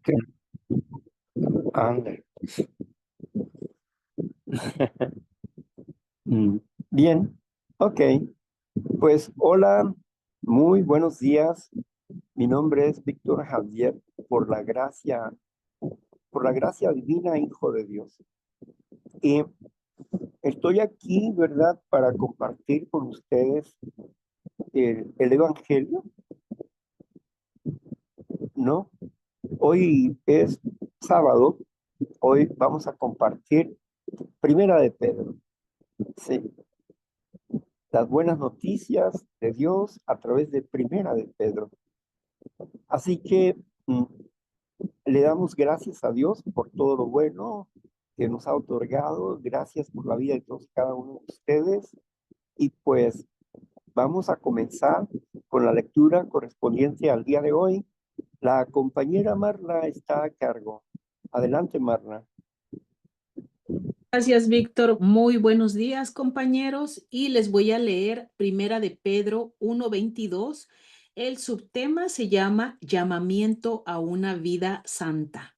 Ok, ándale. Mm, Bien, ok. Pues hola, muy buenos días. Mi nombre es Víctor Javier, por la gracia, por la gracia divina, Hijo de Dios. Y estoy aquí, ¿verdad?, para compartir con ustedes el Evangelio, ¿no? Hoy es sábado, hoy vamos a compartir Primera de Pedro, ¿sí? Las buenas noticias de Dios a través de Primera de Pedro. Así que le damos gracias a Dios por todo lo bueno que nos ha otorgado. Gracias por la vida de todos y cada uno de ustedes. Y pues vamos a comenzar con la lectura correspondiente al día de hoy. La compañera Marla está a cargo. Adelante, Marla. Gracias, Víctor. Muy buenos días, compañeros. Y les voy a leer Primera de Pedro 1:22. El subtema se llama Llamamiento a una vida santa.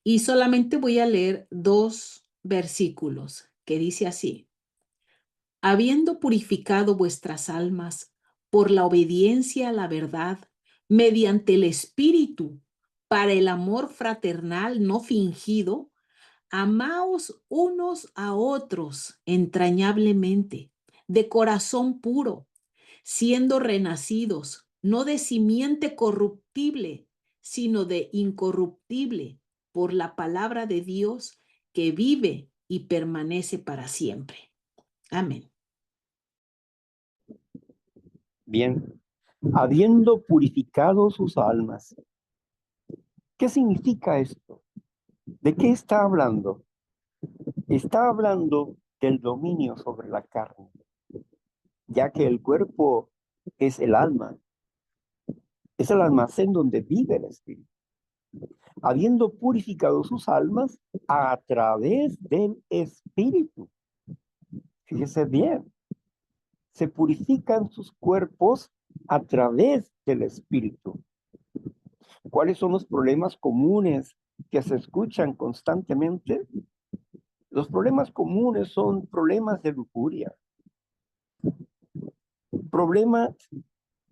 Y solamente voy a leer dos versículos que dice así: habiendo purificado vuestras almas por la obediencia a la verdad, mediante el Espíritu, para el amor fraternal no fingido, amaos unos a otros entrañablemente, de corazón puro, siendo renacidos, no de simiente corruptible, sino de incorruptible, por la palabra de Dios que vive y permanece para siempre. Amén. Bien. Habiendo purificado sus almas. ¿Qué significa esto? ¿De qué está hablando? Está hablando del dominio sobre la carne, ya que el cuerpo es el alma, es el almacén donde vive el espíritu. Habiendo purificado sus almas a través del espíritu. Fíjese bien, se purifican sus cuerpos a través del espíritu. ¿Cuáles son los problemas comunes que se escuchan constantemente? Los problemas comunes son problemas de lujuria, problemas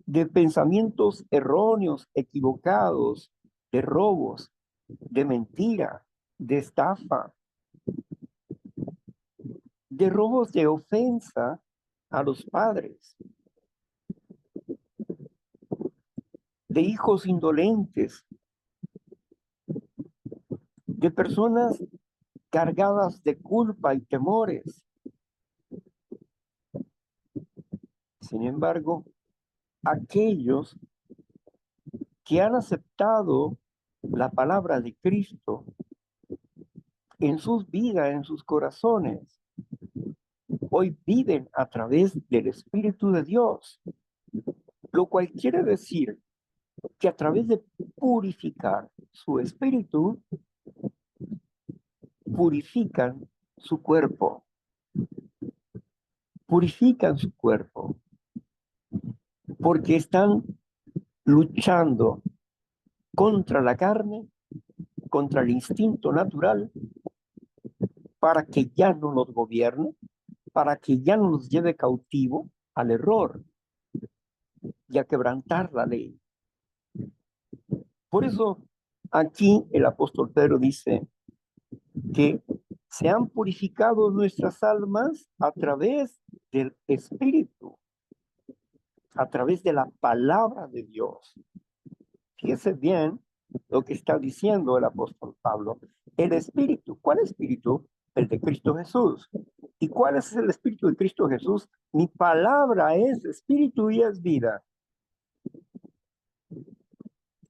de pensamientos erróneos, equivocados, de robos, de mentira, de estafa, de robos de ofensa a los padres, de hijos indolentes, de personas cargadas de culpa y temores. Sin embargo, aquellos que han aceptado la palabra de Cristo en sus vidas, en sus corazones, hoy viven a través del Espíritu de Dios, lo cual quiere decir que a través de purificar su espíritu, purifican su cuerpo, purifican su cuerpo, porque están luchando contra la carne, contra el instinto natural, para que ya no los gobierne, para que ya no los lleve cautivo al error y a quebrantar la ley. Por eso aquí el apóstol Pedro dice que se han purificado nuestras almas a través del Espíritu, a través de la palabra de Dios. Fíjese bien lo que está diciendo el apóstol Pablo. El Espíritu, ¿cuál Espíritu? El de Cristo Jesús. ¿Y cuál es el Espíritu de Cristo Jesús? Mi palabra es Espíritu y es vida.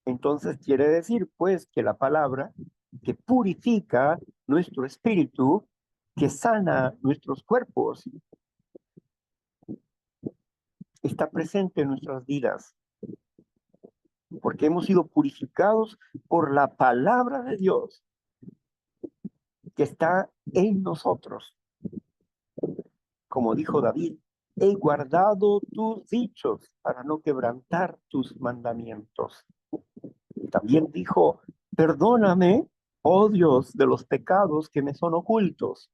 Entonces quiere decir, pues, que la palabra que purifica nuestro espíritu, que sana nuestros cuerpos, está presente en nuestras vidas, porque hemos sido purificados por la palabra de Dios que está en nosotros. Como dijo David, he guardado tus dichos para no quebrantar tus mandamientos. También dijo Perdóname, oh Dios, de los pecados que me son ocultos,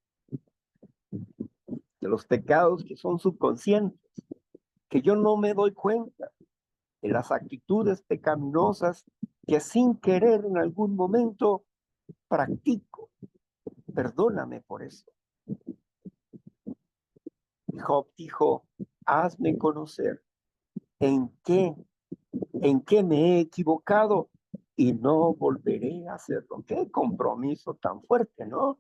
de los pecados que son subconscientes, que yo no me doy cuenta, de las actitudes pecaminosas que sin querer en algún momento practico. Perdóname por eso. Job dijo, hazme conocer en qué, en qué me he equivocado y no volveré a hacerlo. Qué compromiso tan fuerte, ¿no?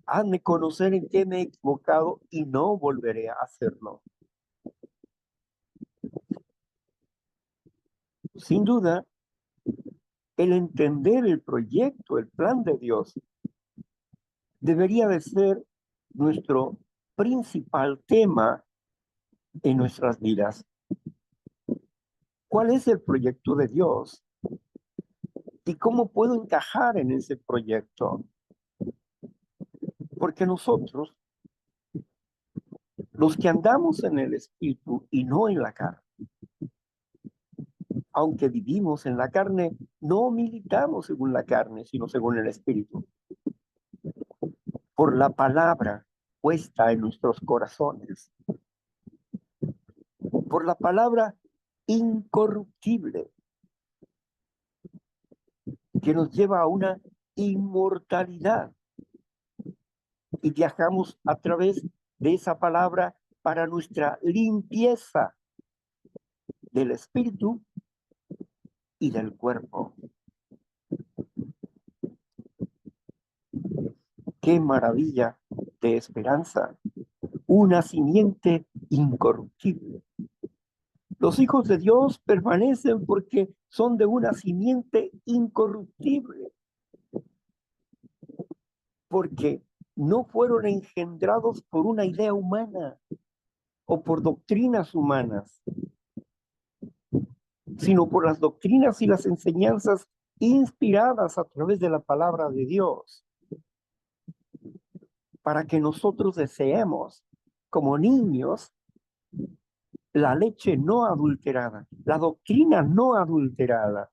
Hazme conocer en qué me he equivocado y no volveré a hacerlo. Sin duda, el entender el proyecto, el plan de Dios, debería de ser nuestro principal tema en nuestras vidas. ¿Cuál es el proyecto de Dios? ¿Y cómo puedo encajar en ese proyecto? Porque nosotros, los que andamos en el Espíritu y no en la carne, aunque vivimos en la carne, no militamos según la carne, sino según el Espíritu. Por la palabra puesta en nuestros corazones, por la palabra incorruptible que nos lleva a una inmortalidad y viajamos a través de esa palabra para nuestra limpieza del espíritu y del cuerpo. Qué maravilla de esperanza, una simiente incorruptible. Los hijos de Dios permanecen porque son de una simiente incorruptible, porque no fueron engendrados por una idea humana o por doctrinas humanas, sino por las doctrinas y las enseñanzas inspiradas a través de la palabra de Dios, para que nosotros deseemos, como niños, la leche no adulterada, la doctrina no adulterada,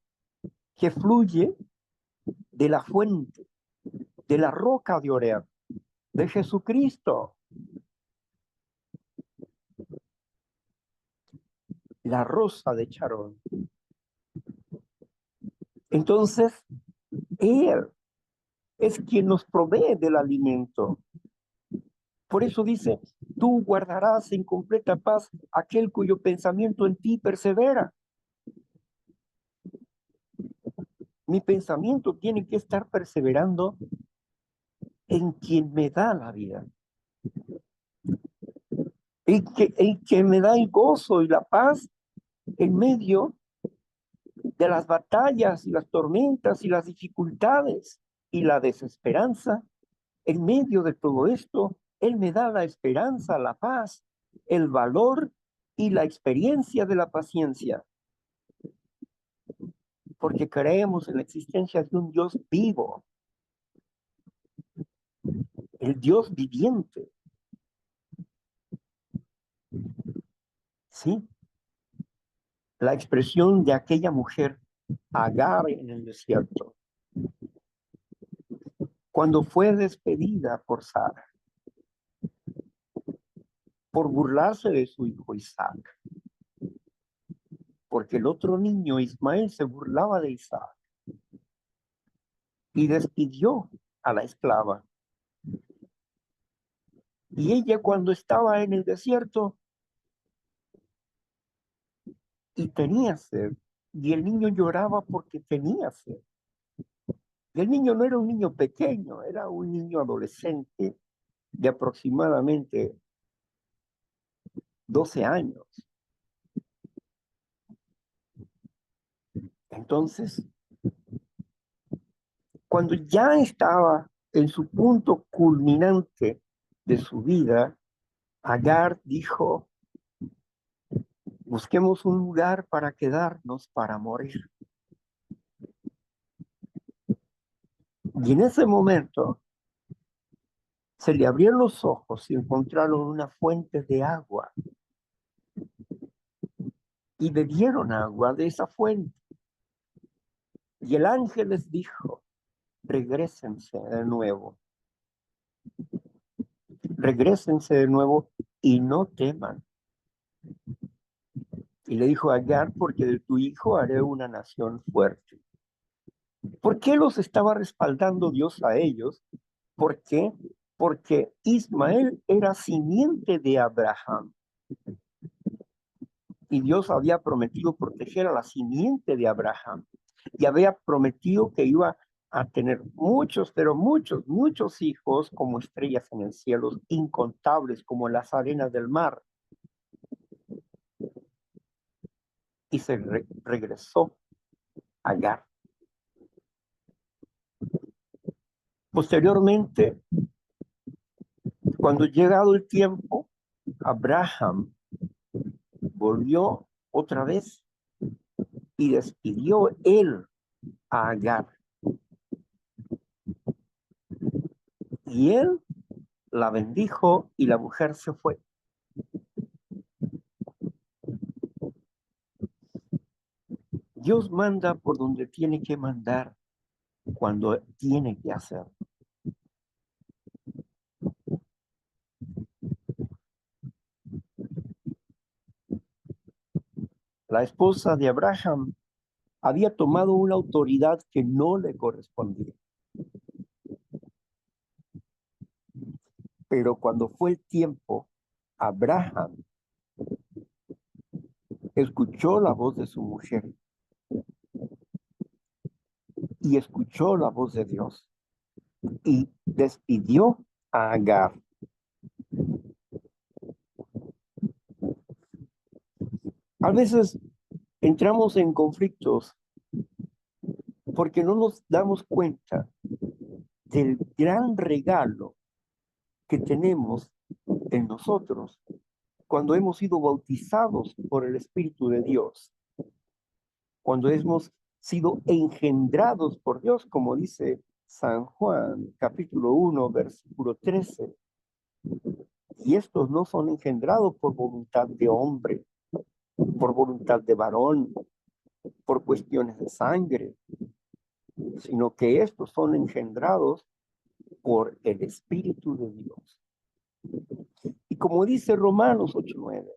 que fluye de la fuente, de la roca de Oreb, de Jesucristo, la rosa de Charón. Entonces, Él es quien nos provee del alimento. Por eso dice, tú guardarás en completa paz aquel cuyo pensamiento en ti persevera. Mi pensamiento tiene que estar perseverando en quien me da la vida, el que me da el gozo y la paz en medio de las batallas y las tormentas y las dificultades y la desesperanza. En medio de todo esto, Él me da la esperanza, la paz, el valor y la experiencia de la paciencia, porque creemos en la existencia de un Dios vivo, el Dios viviente. ¿Sí? La expresión de aquella mujer, Agar en el desierto, cuando fue despedida por Sara, por burlarse de su hijo Isaac, porque el otro niño, Ismael, se burlaba de Isaac y despidió a la esclava. Y ella cuando estaba en el desierto y tenía sed, y el niño lloraba porque tenía sed. Y el niño no era un niño pequeño, era un niño adolescente de aproximadamente 12 años. Entonces, cuando ya estaba en su punto culminante de su vida, Agar dijo, busquemos un lugar para quedarnos para morir. Y en ese momento se le abrieron los ojos y encontraron una fuente de agua y bebieron agua de esa fuente. Y el ángel les dijo, regrésense de nuevo. Regrésense de nuevo y no teman. Y le dijo a Agar, porque de tu hijo haré una nación fuerte. ¿Por qué los estaba respaldando Dios a ellos? ¿Por qué? Porque Ismael era simiente de Abraham. Y Dios había prometido proteger a la simiente de Abraham. Y había prometido que iba a tener muchos, pero muchos, muchos hijos como estrellas en el cielo, incontables como las arenas del mar. Y se regresó a Agar. Posteriormente, cuando llegado el tiempo, Abraham volvió otra vez y despidió él a Agar. Y él la bendijo y la mujer se fue. Dios manda por donde tiene que mandar, cuando tiene que hacer. La esposa de Abraham había tomado una autoridad que no le correspondía. Pero cuando fue el tiempo, Abraham escuchó la voz de su mujer y escuchó la voz de Dios y despidió a Agar. A veces entramos en conflictos porque no nos damos cuenta del gran regalo que tenemos en nosotros cuando hemos sido bautizados por el Espíritu de Dios, cuando hemos sido engendrados por Dios, como dice San Juan, capítulo 1, versículo 13. Y estos no son engendrados por voluntad de hombre, por voluntad de varón, por cuestiones de sangre, sino que estos son engendrados por el Espíritu de Dios. Y como dice Romanos 8:9,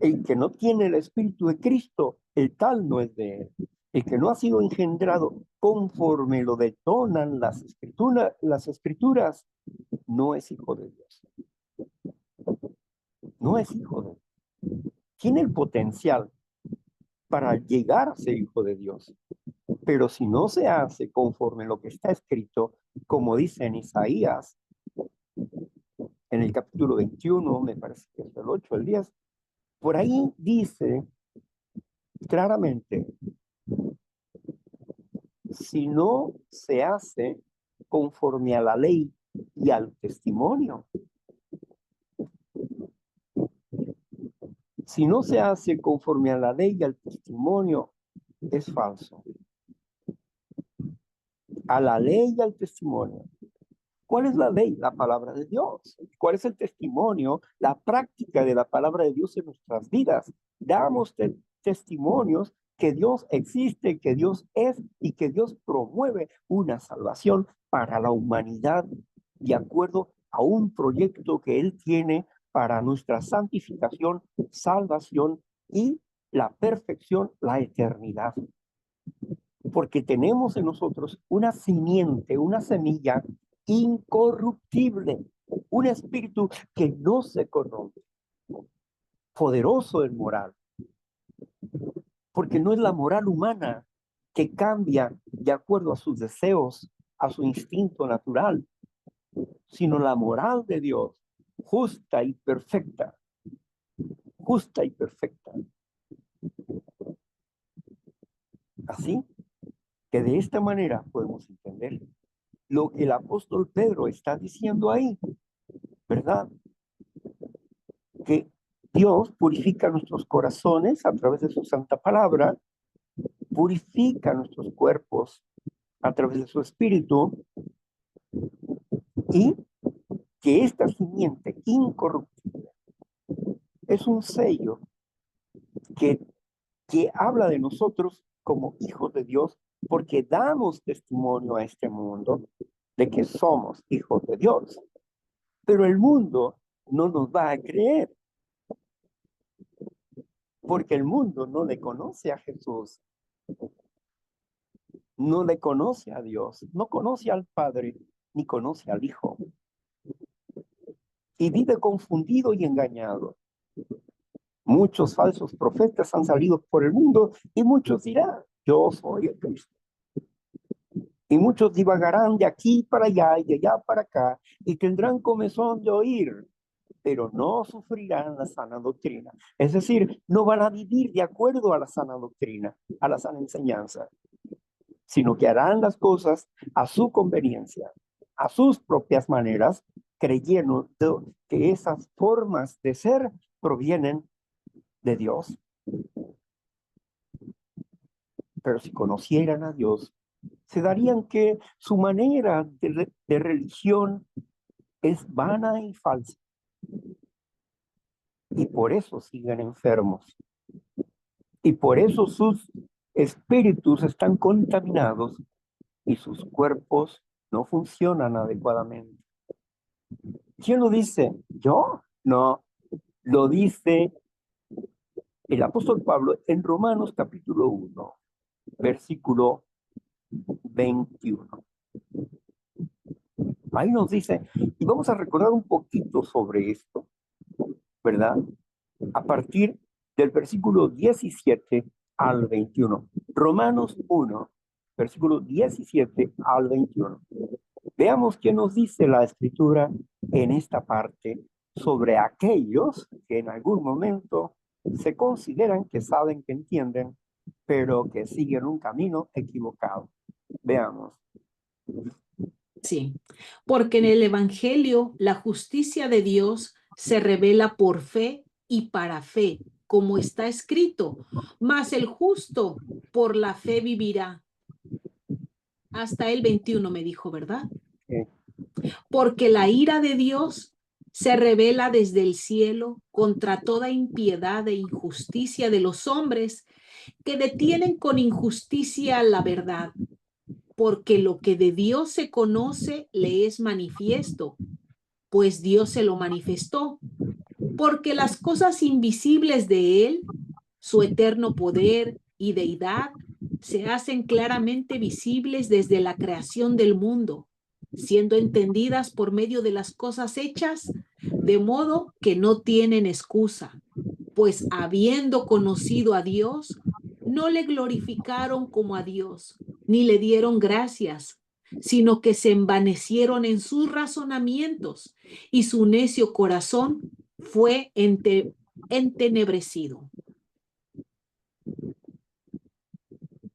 el que no tiene el Espíritu de Cristo, el tal no es de él. El que no ha sido engendrado conforme lo detonan las escrituras, no es hijo de Dios. No es hijo de Dios. Tiene el potencial para llegar a ser hijo de Dios. Pero si no se hace conforme lo que está escrito, como dice en Isaías, en el capítulo 21, me parece que es el 8, el 10, por ahí dice claramente, si no se hace conforme a la ley y al testimonio, si no se hace conforme a la ley y al testimonio, es falso. A la ley y al testimonio. ¿Cuál es la ley? La palabra de Dios. ¿Cuál es el testimonio? La práctica de la palabra de Dios en nuestras vidas. Damos testimonios que Dios existe, que Dios es y que Dios promueve una salvación para la humanidad de acuerdo a un proyecto que Él tiene para nuestra santificación, salvación y la perfección, la eternidad. Porque tenemos en nosotros una simiente, una semilla incorruptible, un espíritu que no se corrompe, poderoso en moral, porque no es la moral humana que cambia de acuerdo a sus deseos, a su instinto natural, sino la moral de Dios, justa y perfecta, justa y perfecta. Así que de esta manera podemos entender lo que el apóstol Pedro está diciendo ahí, ¿verdad? Que Dios purifica nuestros corazones a través de su santa palabra, purifica nuestros cuerpos a través de su espíritu y que esta simiente incorruptible es un sello que habla de nosotros como hijos de Dios porque damos testimonio a este mundo de que somos hijos de Dios. Pero el mundo no nos va a creer porque el mundo no le conoce a Jesús, no le conoce a Dios, no conoce al Padre, ni conoce al Hijo. Y vive confundido y engañado. Muchos falsos profetas han salido por el mundo y muchos dirán, yo soy el Cristo. Y muchos divagarán de aquí para allá y de allá para acá y tendrán comezón de oír, pero no sufrirán la sana doctrina. Es decir, no van a vivir de acuerdo a la sana doctrina, a la sana enseñanza, sino que harán las cosas a su conveniencia, a sus propias maneras, creyendo que esas formas de ser provienen de Dios. Pero si conocieran a Dios, se darían que su manera de religión es vana y falsa. Y por eso siguen enfermos. Y por eso sus espíritus están contaminados y sus cuerpos no funcionan adecuadamente. ¿Quién lo dice? ¿Yo? No, lo dice el apóstol Pablo en Romanos capítulo 1, versículo 21. Ahí nos dice, y vamos a recordar un poquito sobre esto, ¿verdad? A partir del versículo 17 al 21. Romanos 1, versículo 17 al 21. Veamos qué nos dice la escritura en esta parte sobre aquellos que en algún momento se consideran que saben, que entienden, pero que siguen un camino equivocado. Veamos. Sí, porque en el Evangelio la justicia de Dios se revela por fe y para fe, como está escrito, mas el justo por la fe vivirá. Hasta el 21 me dijo, ¿verdad? Porque la ira de Dios se revela desde el cielo contra toda impiedad e injusticia de los hombres que detienen con injusticia la verdad, porque lo que de Dios se conoce le es manifiesto, pues Dios se lo manifestó, porque las cosas invisibles de Él, su eterno poder y deidad, se hacen claramente visibles desde la creación del mundo, siendo entendidas por medio de las cosas hechas, de modo que no tienen excusa, pues habiendo conocido a Dios, no le glorificaron como a Dios, ni le dieron gracias, sino que se envanecieron en sus razonamientos y su necio corazón fue entenebrecido.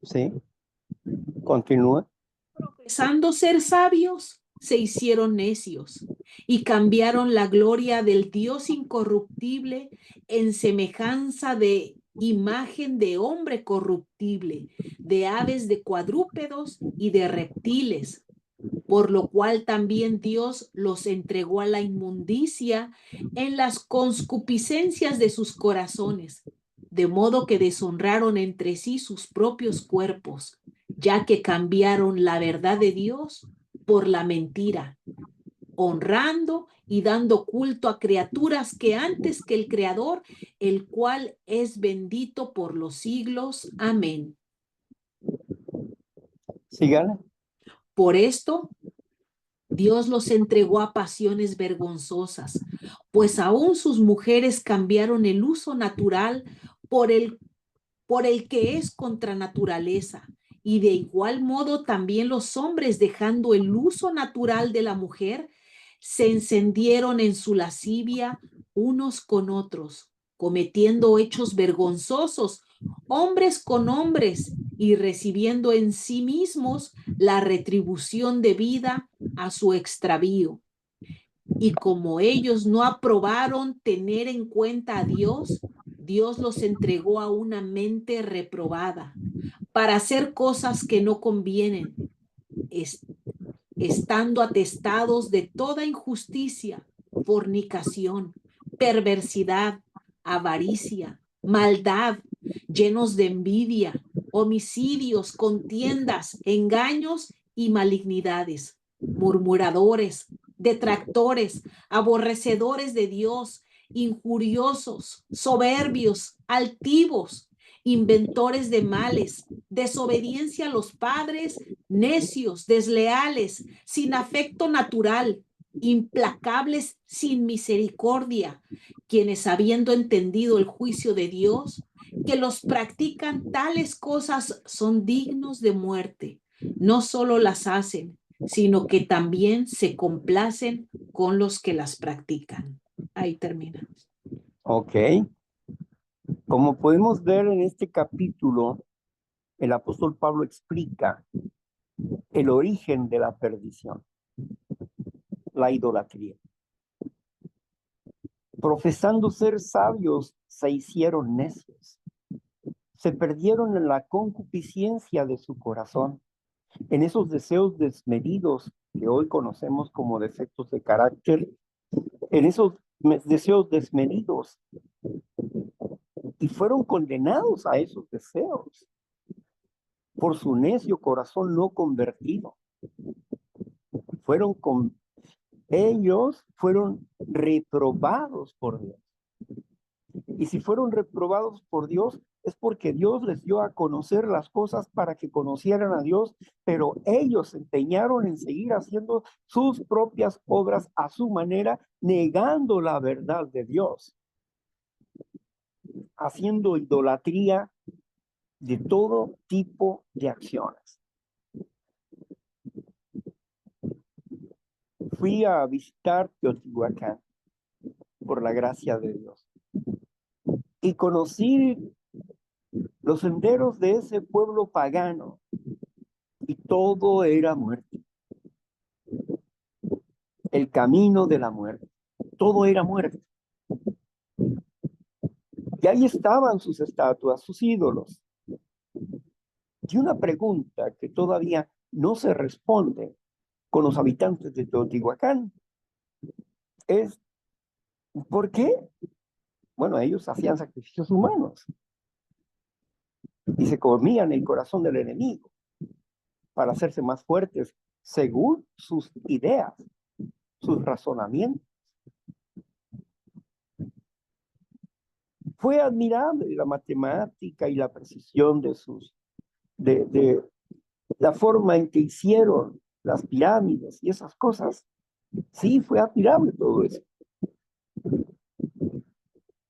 Sí, continúa. Profesando ser sabios, se hicieron necios y cambiaron la gloria del Dios incorruptible en semejanza de imagen de hombre corruptible, de aves, de cuadrúpedos y de reptiles, por lo cual también Dios los entregó a la inmundicia en las concupiscencias de sus corazones, de modo que deshonraron entre sí sus propios cuerpos, ya que cambiaron la verdad de Dios por la mentira, honrando y dando culto a criaturas que antes que el Creador, el cual es bendito por los siglos. Amén. Sígale. Por esto, Dios los entregó a pasiones vergonzosas, pues aún sus mujeres cambiaron el uso natural por el que es contra naturaleza. Y de igual modo también los hombres, dejando el uso natural de la mujer, se encendieron en su lascivia unos con otros, cometiendo hechos vergonzosos, hombres con hombres, y recibiendo en sí mismos la retribución debida a su extravío. Y como ellos no aprobaron tener en cuenta a Dios, Dios los entregó a una mente reprobada para hacer cosas que no convienen, estando atestados de toda injusticia, fornicación, perversidad, avaricia, maldad, llenos de envidia, homicidios, contiendas, engaños y malignidades, murmuradores, detractores, aborrecedores de Dios, injuriosos, soberbios, altivos, inventores de males, desobediencia a los padres, necios, desleales, sin afecto natural, implacables, sin misericordia, quienes habiendo entendido el juicio de Dios, que los practican tales cosas son dignos de muerte. No solo las hacen, sino que también se complacen con los que las practican. Ahí termina. Ok. Como podemos ver en este capítulo, el apóstol Pablo explica el origen de la perdición, la idolatría. Profesando ser sabios, se hicieron necios. Se perdieron en la concupiscencia de su corazón, en esos deseos desmedidos que hoy conocemos como defectos de carácter, en esos deseos desmedidos, y fueron condenados a esos deseos por su necio corazón no convertido. Ellos fueron reprobados por Dios. Y si fueron reprobados por Dios, es porque Dios les dio a conocer las cosas para que conocieran a Dios, pero ellos se empeñaron en seguir haciendo sus propias obras a su manera, negando la verdad de Dios, haciendo idolatría de todo tipo de acciones. Fui a visitar Teotihuacán por la gracia de Dios y conocí los senderos de ese pueblo pagano y todo era muerte. El camino de la muerte. Todo era muerte. Y ahí estaban sus estatuas, sus ídolos. Y una pregunta que todavía no se responde con los habitantes de Teotihuacán es, ¿por qué? Bueno, ellos hacían sacrificios humanos y se comían el corazón del enemigo para hacerse más fuertes según sus ideas, sus razonamientos. Fue admirable la matemática y la precisión de la forma en que hicieron las pirámides y esas cosas. Sí, fue admirable todo eso.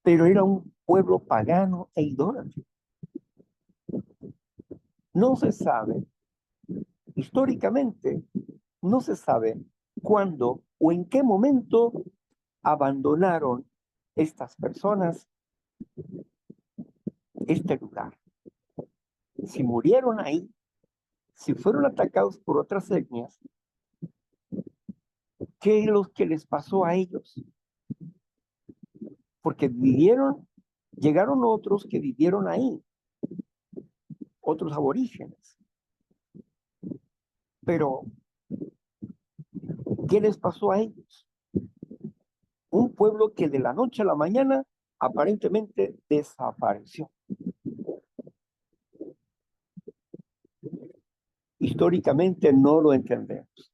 Pero era un pueblo pagano e idólatra. No se sabe, históricamente, no se sabe cuándo o en qué momento abandonaron estas personas este lugar. Si murieron ahí, si fueron atacados por otras etnias, ¿qué es lo que les pasó a ellos? Porque llegaron otros que vivieron ahí, otros aborígenes. Pero, ¿qué les pasó a ellos? Un pueblo que de la noche a la mañana aparentemente desapareció. Históricamente no lo entendemos.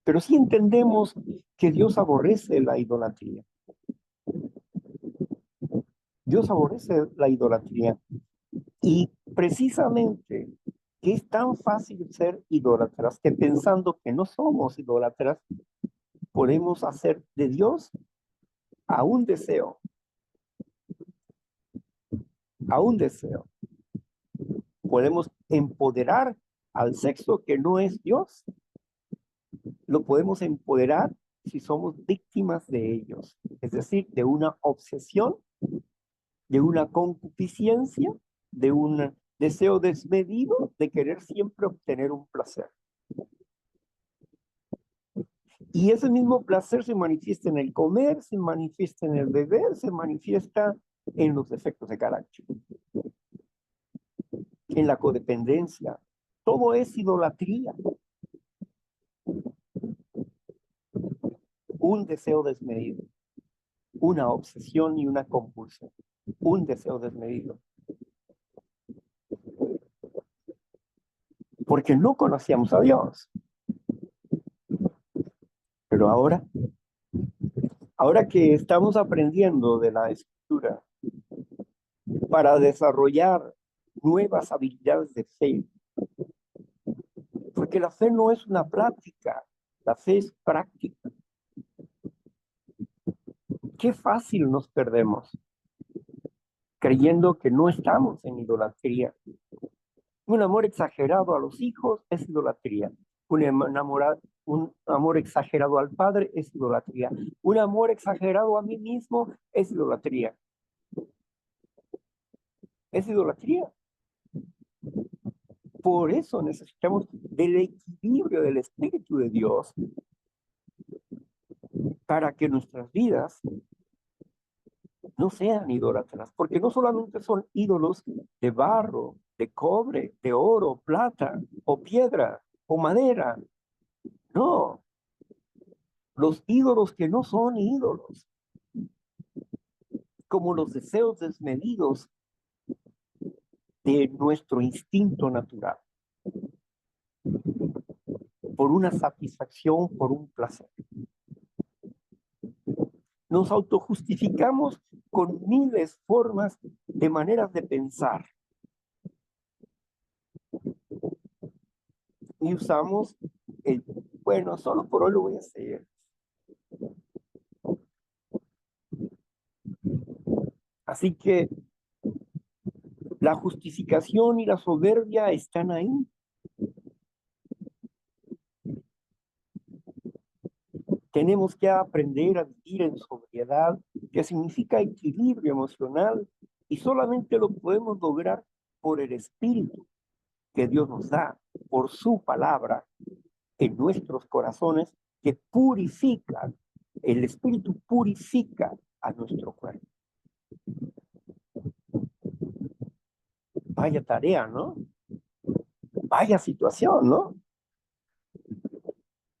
Pero sí entendemos que Dios aborrece la idolatría. Dios aborrece la idolatría. Y precisamente que es tan fácil ser idólatras que pensando que no somos idólatras, podemos hacer de Dios a un deseo. A un deseo. Podemos empoderar al sexo que no es Dios. Lo podemos empoderar si somos víctimas de ellos. Es decir, de una obsesión, de una concupiscencia, de un deseo desmedido de querer siempre obtener un placer. Y ese mismo placer se manifiesta en el comer, se manifiesta en el beber, se manifiesta en los defectos de carácter, en la codependencia. Todo es idolatría. Un deseo desmedido, una obsesión y una compulsión. Un deseo desmedido. porque no conocíamos a Dios. Pero ahora que estamos aprendiendo de la Escritura para desarrollar nuevas habilidades de fe, porque la fe no es una plática, la fe es práctica. Qué fácil nos perdemos creyendo que no estamos en idolatría. Un amor exagerado a los hijos es idolatría. Un amor exagerado al padre es idolatría. Un amor exagerado a mí mismo es idolatría. Es idolatría. Por eso necesitamos del equilibrio del Espíritu de Dios para que nuestras vidas no sean idólatras, porque no solamente son ídolos de barro, de cobre, de oro, plata o piedra o madera. No, los ídolos que no son ídolos, como los deseos desmedidos de nuestro instinto natural, por una satisfacción, por un placer. Nos autojustificamos con miles formas de maneras de pensar y usamos el, bueno, solo por hoy lo voy a hacer. Así que la justificación y la soberbia están ahí. Tenemos que aprender a vivir en sobriedad, que significa equilibrio emocional, y solamente lo podemos lograr por el Espíritu que Dios nos da, por su palabra en nuestros corazones, que purifica, el Espíritu purifica a nuestro cuerpo. Vaya tarea, ¿no? Vaya situación, ¿no?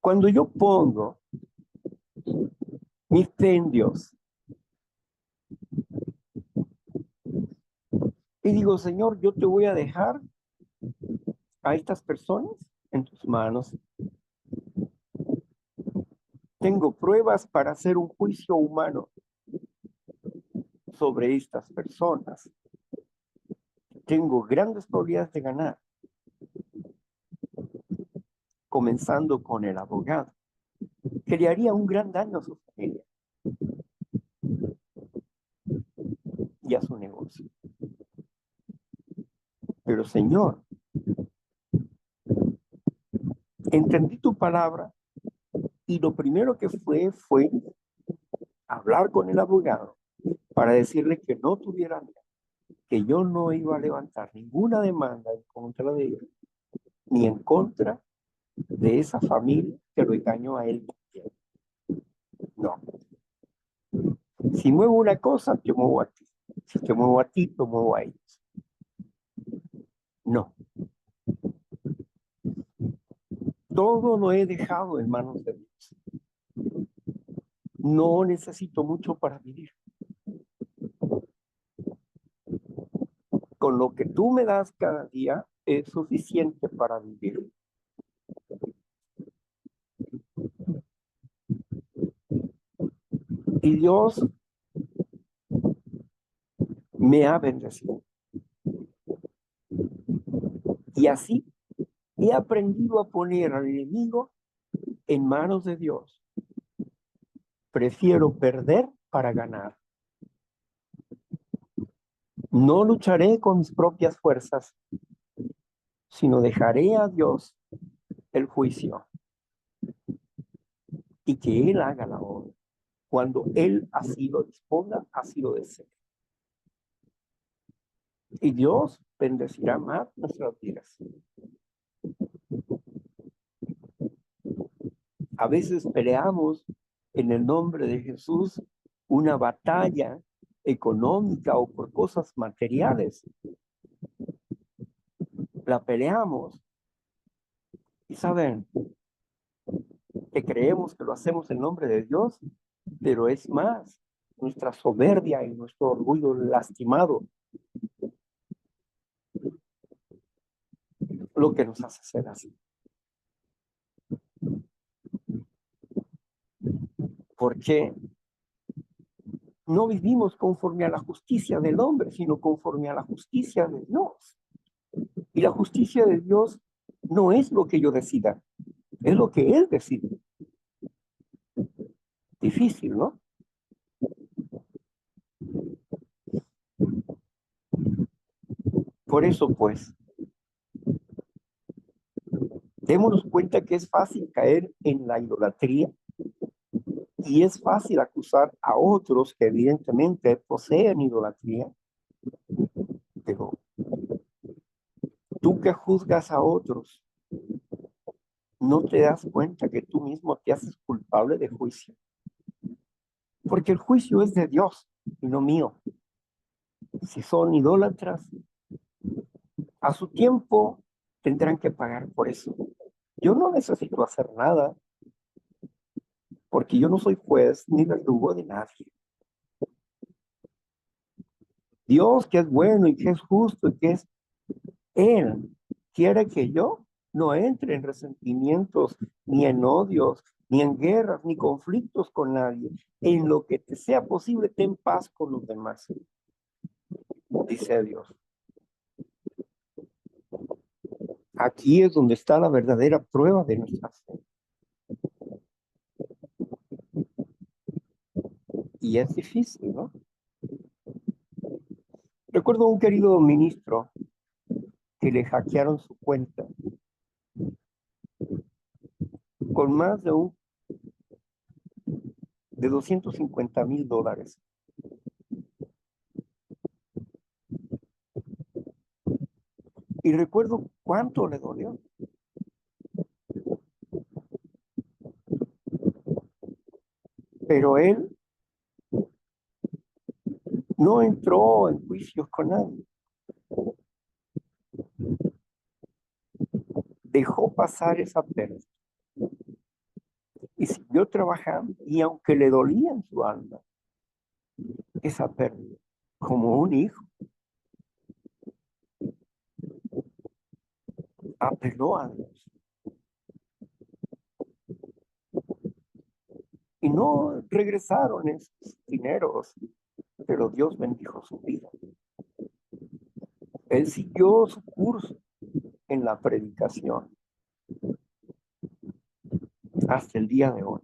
Cuando yo pongo mi fe en Dios y digo, Señor, yo te voy a dejar a estas personas en tus manos. Tengo pruebas para hacer un juicio humano sobre estas personas. Tengo grandes probabilidades de ganar, comenzando con el abogado, que le haría un gran daño a su familia y a su negocio. Pero Señor, entendí tu palabra y lo primero que fue hablar con el abogado para decirle que no tuviera miedo, que yo no iba a levantar ninguna demanda en contra de él, ni en contra de esa familia que lo engañó a él. No. Si muevo una cosa, te muevo a ti. Si te muevo a ti, te muevo a ellos. No. Todo lo he dejado en manos de Dios. No necesito mucho para vivir. Con lo que tú me das cada día es suficiente para vivir. Y Dios me ha bendecido. Y así he aprendido a poner al enemigo en manos de Dios. Prefiero perder para ganar. No lucharé con mis propias fuerzas, sino dejaré a Dios el juicio y que Él haga la obra. Cuando Él así lo disponga, así lo desee. Y Dios bendecirá más nuestras vidas. A veces peleamos en el nombre de Jesús una batalla económica o por cosas materiales. La peleamos y saben que creemos que lo hacemos en nombre de Dios, pero es más nuestra soberbia y nuestro orgullo lastimado. lo que nos hace ser así. Porque no vivimos conforme a la justicia del hombre, sino conforme a la justicia de Dios. Y la justicia de Dios no es lo que yo decida, es lo que Él decide. Difícil, ¿no? Por eso, pues, démonos cuenta que es fácil caer en la idolatría y es fácil acusar a otros que evidentemente poseen idolatría, pero tú que juzgas a otros, no te das cuenta que tú mismo te haces culpable de juicio, porque el juicio es de Dios y no mío. Si son idólatras, a su tiempo tendrán que pagar por eso. Yo no necesito hacer nada, porque yo no soy juez ni verdugo de nadie. Dios, que es bueno y que es justo y que es Él, quiere que yo no entre en resentimientos, ni en odios, ni en guerras, ni conflictos con nadie. En lo que te sea posible, ten paz con los demás, dice Dios. Aquí es donde está la verdadera prueba de nuestra fe. Y es difícil, ¿no? Recuerdo un querido ministro que le hackearon su cuenta con más de $250,000. Y recuerdo cuánto le dolió. Pero él no entró en juicios con nadie. Dejó pasar esa pérdida y siguió trabajando. Y aunque le dolía en su alma esa pérdida, como un hijo, apeló a Dios. Y no regresaron esos dineros, pero Dios bendijo su vida. Él siguió su curso en la predicación hasta el día de hoy.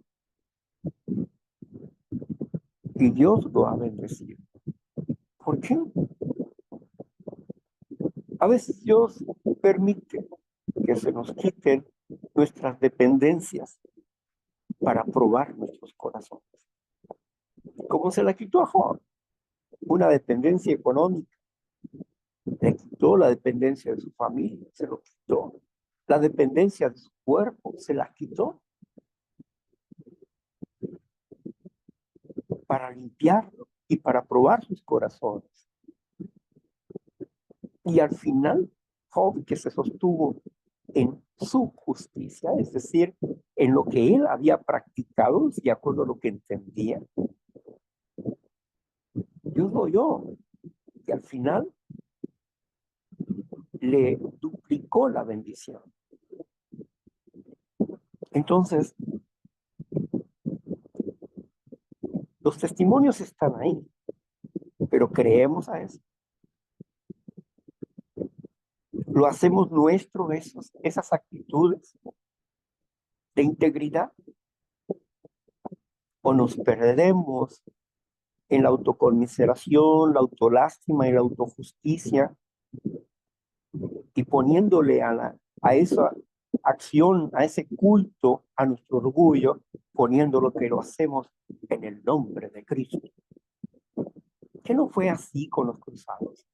Y Dios lo ha bendecido. ¿Por qué? A veces Dios permite que se nos quiten nuestras dependencias para probar nuestros corazones. Como se la quitó a Job, una dependencia económica, le quitó la dependencia de su familia, se lo quitó. La dependencia de su cuerpo, se la quitó para limpiarlo y para probar sus corazones. Y al final, Job, que se sostuvo en su justicia, es decir, en lo que él había practicado, de acuerdo a lo que entendía, Dios lo oyó. Y al final le duplicó la bendición. Entonces, los testimonios están ahí, pero creemos a eso. Lo hacemos nuestro, esas actitudes de integridad, o nos perdemos en la autoconmiseración, la autolástima y la autojusticia, y poniéndole a esa acción, a ese culto, a nuestro orgullo, poniéndolo que lo hacemos en el nombre de Cristo. ¿Qué no fue así con los cruzados?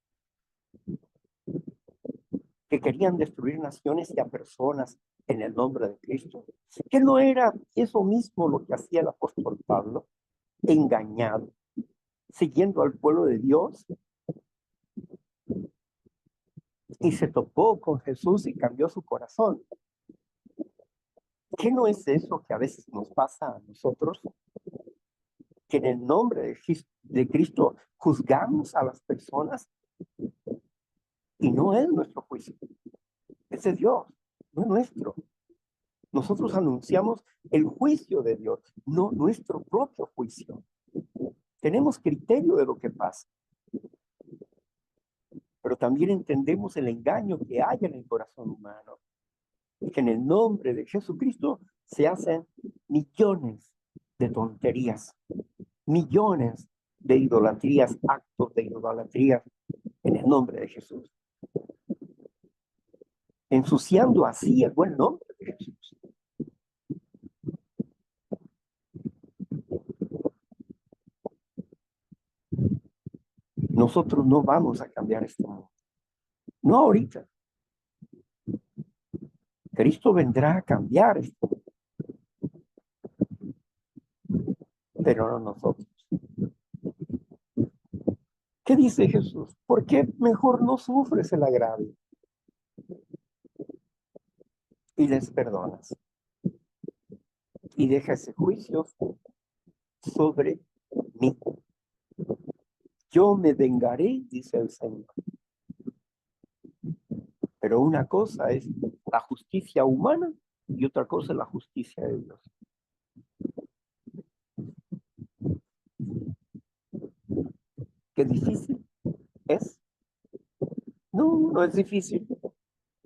Que querían destruir naciones y a personas en el nombre de Cristo. ¿Que no era eso mismo lo que hacía el apóstol Pablo? Engañado, siguiendo al pueblo de Dios, y se topó con Jesús y cambió su corazón. ¿Qué no es eso que a veces nos pasa a nosotros? Que en el nombre de Cristo juzgamos a las personas y no es nuestro juicio, Es de Dios, no es nuestro. Nosotros anunciamos el juicio de Dios, no nuestro propio juicio. Tenemos criterio de lo que pasa, pero también entendemos el engaño que hay en el corazón humano. Que en el nombre de Jesucristo se hacen millones de tonterías, millones de idolatrías, actos de idolatría en el nombre de Jesús, ensuciando así el buen nombre de Jesús. Nosotros no vamos a cambiar este mundo, no ahorita. Cristo vendrá a cambiar esto, pero no nosotros. ¿Qué dice Jesús? ¿Por qué mejor no sufres el agravio y les perdonas y dejas ese juicio sobre mí? Yo me vengaré, dice el Señor. Pero una cosa es la justicia humana y otra cosa es la justicia de Dios. ¿Qué difícil es? No, no es difícil.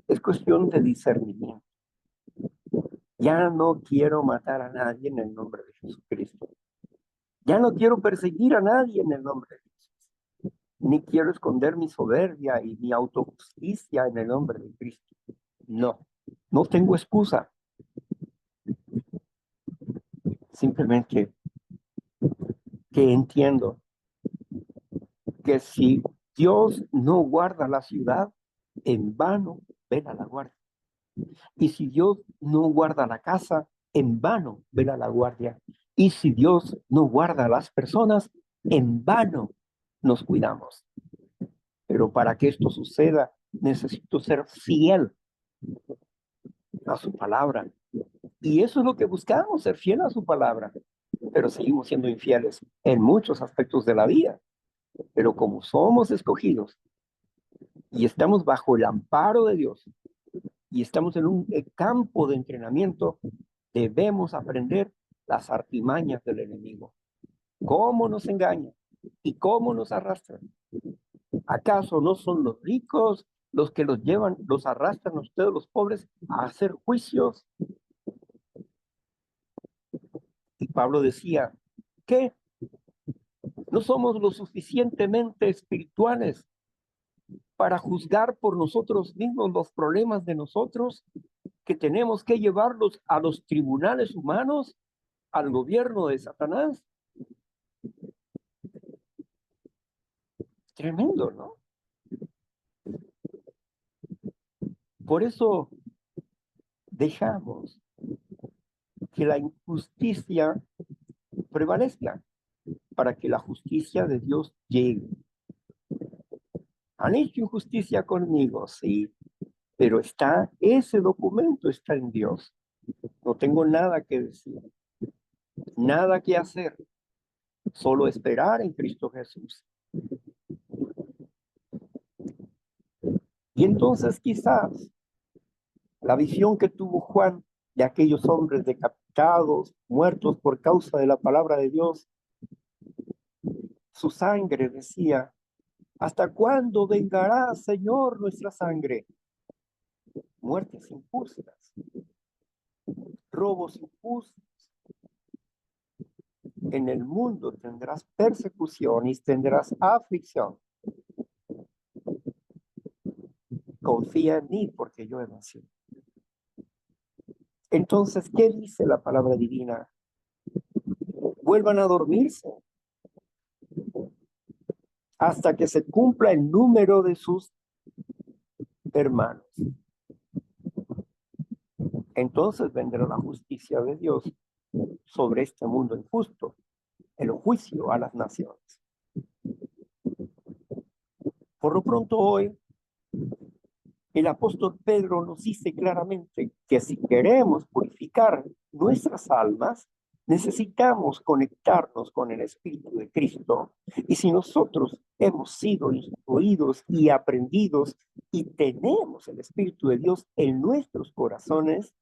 Es cuestión de discernimiento. Ya no quiero matar a nadie en el nombre de Jesucristo. Ya no quiero perseguir a nadie en el nombre de Jesús. Ni quiero esconder mi soberbia y mi autojusticia en el nombre de Cristo. No, no tengo excusa. Simplemente que entiendo que si Dios no guarda la ciudad, en vano vela la guardia. Y si Dios no guarda la casa, en vano vela la guardia. Y si Dios no guarda a las personas, en vano nos cuidamos. Pero para que esto suceda, necesito ser fiel a su palabra. Y eso es lo que buscamos, ser fiel a su palabra. Pero seguimos siendo infieles en muchos aspectos de la vida. Pero como somos escogidos y estamos bajo el amparo de Dios y estamos en un campo de entrenamiento, debemos aprender las artimañas del enemigo. ¿Cómo nos engaña y cómo nos arrastra? ¿Acaso no son los ricos los que los llevan, los arrastran a ustedes los pobres a hacer juicios? Y Pablo decía, ¿qué? ¿No somos lo suficientemente espirituales para juzgar por nosotros mismos los problemas de nosotros, que tenemos que llevarlos a los tribunales humanos, al gobierno de Satanás? Tremendo, ¿no? Por eso dejamos que la injusticia prevalezca para que la justicia de Dios llegue. Han hecho injusticia conmigo, sí, pero ese documento está en Dios. No tengo nada que decir, nada que hacer, solo esperar en Cristo Jesús. Y entonces quizás la visión que tuvo Juan de aquellos hombres decapitados, muertos por causa de la palabra de Dios, su sangre decía, ¿hasta cuándo vengará, Señor, nuestra sangre? Muertes injustas, robos injustos. En el mundo tendrás persecución y tendrás aflicción. Confía en mí porque yo he nacido. Entonces, ¿qué dice la palabra divina? Vuelvan a dormirse hasta que se cumpla el número de sus hermanos. Entonces vendrá la justicia de Dios sobre este mundo injusto, el juicio a las naciones. Por lo pronto hoy, el apóstol Pedro nos dice claramente que si queremos purificar nuestras almas, Necesitamos conectarnos con el Espíritu de Cristo. Y si nosotros hemos sido instruidos y aprendidos y tenemos el Espíritu de Dios en nuestros corazones,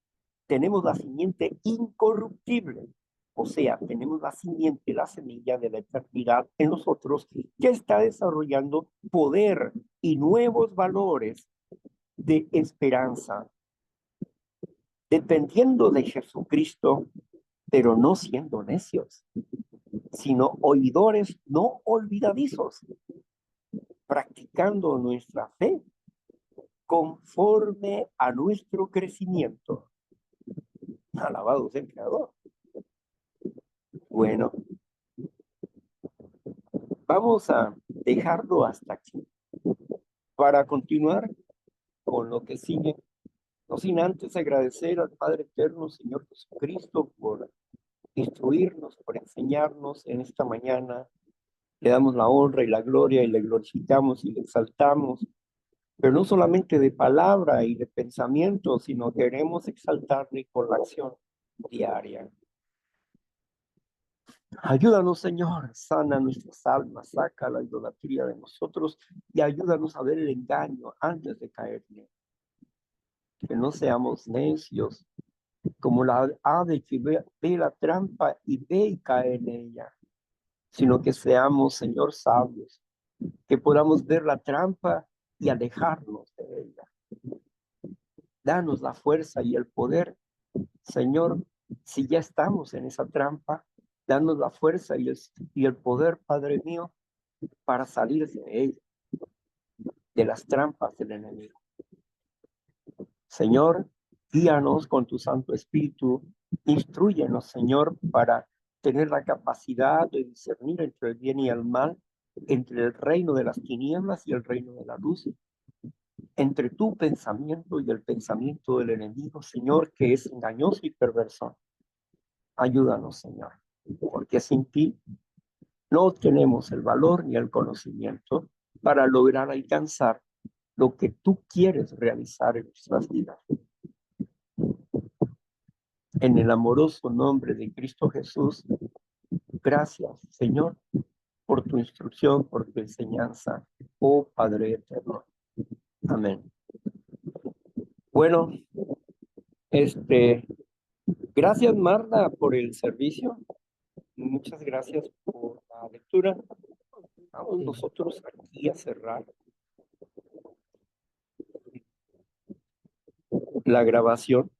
tenemos la simiente incorruptible. O sea, tenemos la simiente, la semilla de la eternidad en nosotros que está desarrollando poder y nuevos valores de esperanza, dependiendo de Jesucristo, pero no siendo necios, sino oidores no olvidadizos, practicando nuestra fe conforme a nuestro crecimiento. Alabado sea el Creador. Bueno, vamos a dejarlo hasta aquí para continuar con lo que sigue. No sin antes agradecer al Padre Eterno, Señor Jesucristo, por instruirnos, por enseñarnos en esta mañana. Le damos la honra y la gloria y le glorificamos y le exaltamos, pero no solamente de palabra y de pensamiento, sino queremos exaltarle con la acción diaria. Ayúdanos, Señor, sana nuestras almas, saca la idolatría de nosotros y ayúdanos a ver el engaño antes de caerle. Que no seamos necios, como la ave que ve la trampa y ve y cae en ella, sino que seamos, Señor, sabios, que podamos ver la trampa y alejarnos de ella. Danos la fuerza y el poder, Señor, si ya estamos en esa trampa, danos la fuerza y el poder, Padre mío, para salir de ella, de las trampas del enemigo. Señor, guíanos con tu Santo Espíritu, instrúyenos, Señor, para tener la capacidad de discernir entre el bien y el mal, entre el reino de las tinieblas y el reino de la luz, entre tu pensamiento y el pensamiento del enemigo, Señor, que es engañoso y perverso. Ayúdanos, Señor, porque sin ti no tenemos el valor ni el conocimiento para lograr alcanzar lo que tú quieres realizar en nuestras vidas. En el amoroso nombre de Cristo Jesús, gracias, Señor, por tu instrucción, por tu enseñanza, oh Padre eterno. Amén. Bueno, gracias, Marta, por el servicio. Muchas gracias por la lectura. Vamos nosotros aquí a cerrar la grabación.